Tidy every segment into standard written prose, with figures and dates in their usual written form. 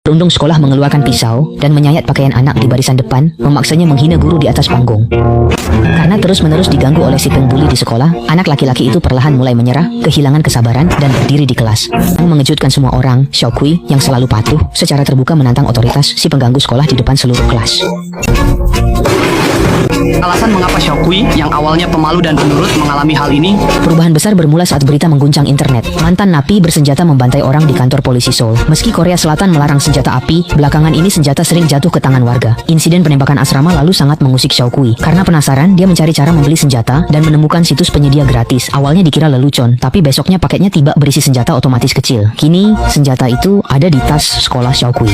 Perundung sekolah mengeluarkan pisau dan menyayat pakaian anak di barisan depan, memaksanya menghina guru di atas panggung. Karena terus-menerus diganggu oleh si pembuli di sekolah, anak laki-laki itu perlahan mulai menyerah, kehilangan kesabaran, dan berdiri di kelas. Yang mengejutkan semua orang, Xiao Kui yang selalu patuh, secara terbuka menantang otoritas si pengganggu sekolah di depan seluruh kelas. Alasan mengapa Xiao Kui yang awalnya pemalu dan penurut mengalami hal ini. Perubahan besar bermula saat berita mengguncang internet. Mantan napi bersenjata membantai orang di kantor polisi Seoul. Meski Korea Selatan melarang senjata api, belakangan ini senjata sering jatuh ke tangan warga. Insiden penembakan asrama lalu sangat mengusik Xiao Kui. Karena penasaran, dia mencari cara membeli senjata dan menemukan situs penyedia gratis. Awalnya dikira lelucon, tapi besoknya paketnya tiba berisi senjata otomatis kecil. Kini, senjata itu ada di tas sekolah Xiao Kui.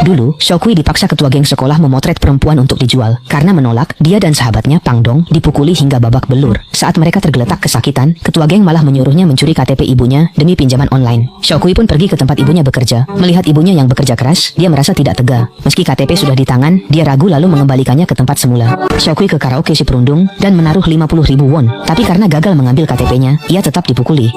Dulu, Xiao Kui dipaksa ketua geng sekolah memotret perempuan untuk dijual. Karena menolak, dia dan sahabatnya Pang Dong dipukuli hingga babak belur. Saat mereka tergeletak kesakitan, ketua geng malah menyuruhnya mencuri KTP ibunya demi pinjaman online. Xiao Kui pun pergi ke tempat ibunya bekerja. Melihat ibunya yang bekerja keras, dia merasa tidak tega. Meski KTP sudah di tangan, dia ragu lalu mengembalikannya ke tempat semula. Xiao Kui ke karaoke si perundung dan menaruh 50.000 won. Tapi karena gagal mengambil KTP-nya, ia tetap dipukuli.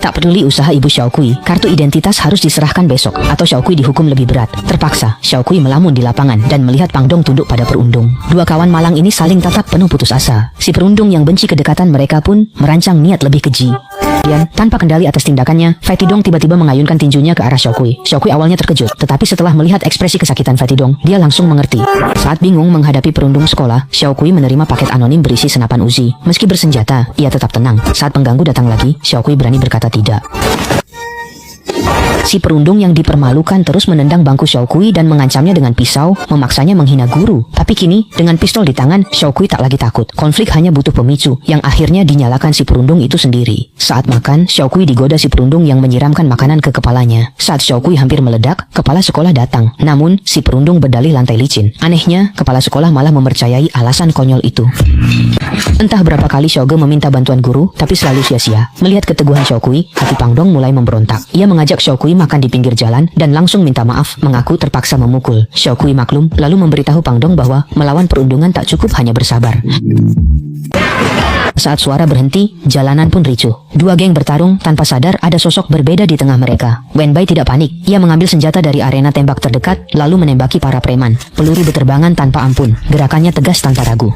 Tak peduli usaha ibu Xiao Kui, kartu identitas harus diserahkan besok, atau Xiao Kui dihukum lebih berat. Terpaksa, Xiao Kui melamun di lapangan dan melihat Pang Dong tunduk pada perundung. Dua kawan malang ini saling tatap penuh putus asa. Si perundung yang benci kedekatan mereka pun merancang niat lebih keji. Kemudian, tanpa kendali atas tindakannya, Fatidong tiba-tiba mengayunkan tinjunya ke arah Xiao Kui. Xiao Kui awalnya terkejut, tetapi setelah melihat ekspresi kesakitan Fatidong, dia langsung mengerti. Saat bingung menghadapi perundung sekolah, Xiao Kui menerima paket anonim berisi senapan Uzi. Meski bersenjata, ia tetap tenang. Saat pengganggu datang lagi, Xiao Kui berani berkata tidak. Si perundung yang dipermalukan terus menendang bangku Xiao Kui dan mengancamnya dengan pisau, memaksanya menghina guru. Tapi kini, dengan pistol di tangan, Xiao Kui tak lagi takut. Konflik hanya butuh pemicu, yang akhirnya dinyalakan si perundung itu sendiri. Saat makan, Xiao Kui digoda si perundung yang menyiramkan makanan ke kepalanya. Saat Xiao Kui hampir meledak, kepala sekolah datang. Namun, si perundung berdalih lantai licin. Anehnya, kepala sekolah malah mempercayai alasan konyol itu. Entah berapa kali Xiao Ge meminta bantuan guru, tapi selalu sia-sia. Melihat keteguhan Xiao Kui, hati Pang Dong mulai memberontak. Ia mengajak Xiao Kui makan di pinggir jalan dan langsung minta maaf, mengaku terpaksa memukul. Xiao Kui maklum, lalu memberitahu Pang Dong bahwa melawan perundungan tak cukup hanya bersabar. Saat suara berhenti, jalanan pun ricuh. Dua geng bertarung, tanpa sadar ada sosok berbeda di tengah mereka. Wenbai tidak panik. Ia mengambil senjata dari arena tembak terdekat, lalu menembaki para preman. Peluru berterbangan tanpa ampun. Gerakannya tegas tanpa ragu.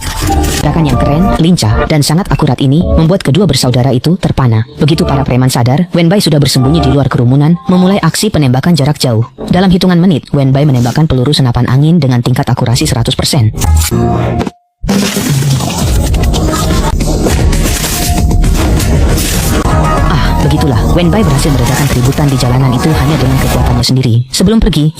Gerakan yang keren, lincah, dan sangat akurat ini membuat kedua bersaudara itu terpana. Begitu para preman sadar, Wenbai sudah bersembunyi di luar kerumunan, memulai aksi penembakan jarak jauh. Dalam hitungan menit, Wenbai menembakkan peluru senapan angin dengan tingkat akurasi 100%. Begitulah, Wenbai berhasil meredakan keributan di jalanan itu hanya dengan kekuatannya sendiri. Sebelum pergi,